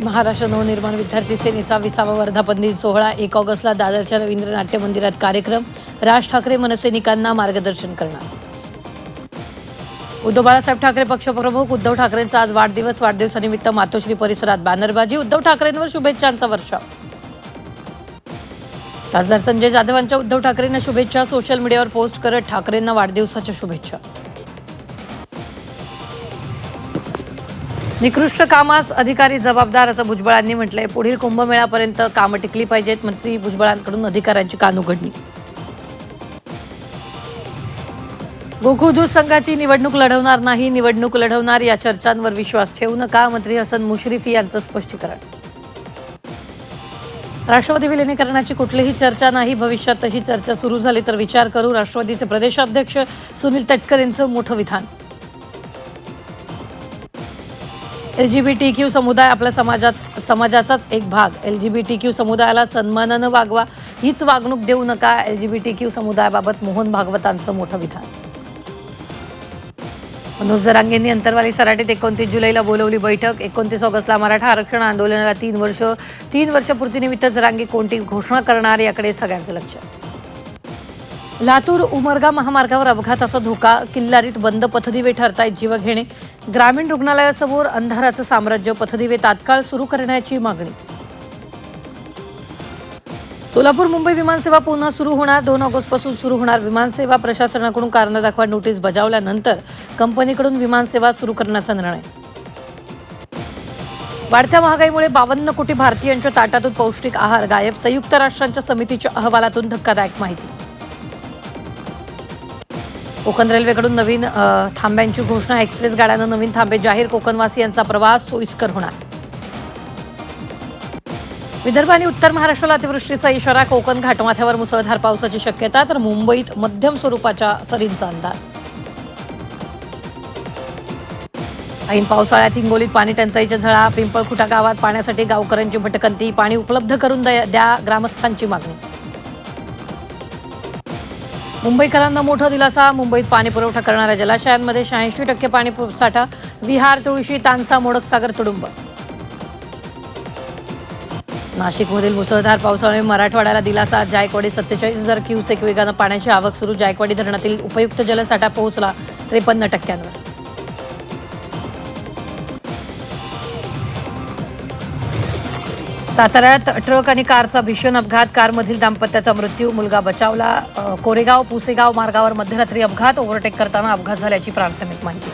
महाराष्ट्र नवनिर्माण विद्यार्थी सेनेचा 20वा वर्धापन दिन सोहळा 1 ऑगस्टला दादरच्या रवींद्र नाट्य मंदिरात कार्यक्रम. राज ठाकरे मनसैनिकांना मार्गदर्शन करणार. उद्धव बाळासाहेब ठाकरे पक्षप्रमुख उद्धव ठाकरेंचा आज वाढदिवस. वाढदिवसानिमित्त मातोश्री परिसरात बॅनरबाजी. उद्धव ठाकरेंवर शुभेच्छांचा वर्षाव. खासदार संजय जाधवांच्या उद्धव ठाकरेंना शुभेच्छा. सोशल मीडियावर पोस्ट करत ठाकरेंना वाढदिवसाच्या शुभेच्छा. निकृष्ट कामास अधिकारी जबाबदार असं भुजबळांनी म्हटलंय. पुढील कुंभमेळ्यापर्यंत कामं टिकली पाहिजेत. मंत्री भुजबळांकडून अधिकाऱ्यांची कानउघडणी. गोकुळ दूध संघाची निवडणूक लढवणार नाही. निवडणूक लढवणार या चर्चांवर विश्वास ठेवू नका. मंत्री हसन मुश्रीफ यांचं स्पष्टीकरण. राष्ट्रवादी विलिनीकरणाची कुठलीही चर्चा नाही. भविष्यात तशी चर्चा सुरू झाली तर विचार करू. राष्ट्रवादीचे प्रदेशाध्यक्ष सुनील तटकरे यांचं मोठं विधान. LGBTQ समुदाय आपल्या समाजाचाच एक भाग. LGBTQ समुदायाला सन्मानानं वागवा. हीच वागणूक देऊ नका. LGBTQ समुदायाबाबत मोहन भागवतांचं मोठं विधान. मनोज जरांगेंनी अंतरवाली सराटीत 29 जुलैला बोलवली बैठक. 29 ऑगस्टला मराठा आरक्षण आंदोलनाला 3 वर्ष पूर्तीनिमित्त जरांगे कोणती घोषणा करणार याकडे सगळ्यांचं लक्ष. लातूर उमरगा महामार्गावर अपघाताचा धोका. किल्लारीत बंद पथदिवे ठरतायत जीवघेणे. ग्रामीण रुग्णालयासमोर अंधाराचं साम्राज्य. पथदिवे तात्काळ सुरू करण्याची मागणी. सोलापूर मुंबई विमानसेवा पुन्हा सुरू होणार. 2 ऑगस्टपासून सुरू होणार विमानसेवा. प्रशासनाकडून कारण दाखवा नोटीस बजावल्यानंतर कंपनीकडून विमानसेवा सुरू करण्याचा निर्णय. वाढत्या महागाईमुळे 52 कोटी भारतीयांच्या ताटातून पौष्टिक आहार गायब. संयुक्त राष्ट्रांच्या समितीच्या अहवालातून धक्कादायक माहिती. कोकण रेल्वेकडून नवीन थांब्यांची घोषणा. एक्सप्रेस गाड्यांना नवीन थांबे जाहीर. कोकणवासियांचा प्रवास सोयीस्कर होणार. विदर्भ आणि उत्तर महाराष्ट्राला अतिवृष्टीचा इशारा. कोकण घाटमाथ्यावर मुसळधार पावसाची शक्यता तर मुंबईत मध्यम स्वरूपाच्या सरींचा अंदाज. ऐन पावसाळ्यात हिंगोलीत पाणी टंचाईच्या झळा. पिंपळखुटा गावात पाण्यासाठी गावकऱ्यांची भटकंती. पाणी उपलब्ध करून द्या ग्रामस्थांची मागणी. मुंबईकरांना मोठा दिलासा. मुंबईत पाणी पुरवठा करणाऱ्या जलाशयांमध्ये 86% पाणी साठा. विहार, तुळशी, तानसा, मोडकसागर तुडुंब. नाशिकमधील मुसळधार पावसामुळे मराठवाड्याला दिलासा. जायकवाडी 47,000 क्युसेक वेगानं पाण्याची आवक सुरू. जायकवाडी धरणातील उपयुक्त जलसाठा पोहोचला 53%. साताऱ्यात ट्रक आणि कारचा भीषण अपघात. कारमधील दाम्पत्याचा मृत्यू. मुलगा बचावला. कोरेगाव पुसेगाव मार्गावर मध्यरात्री अपघात. ओव्हरटेक करताना अपघात झाल्याची प्राथमिक माहिती.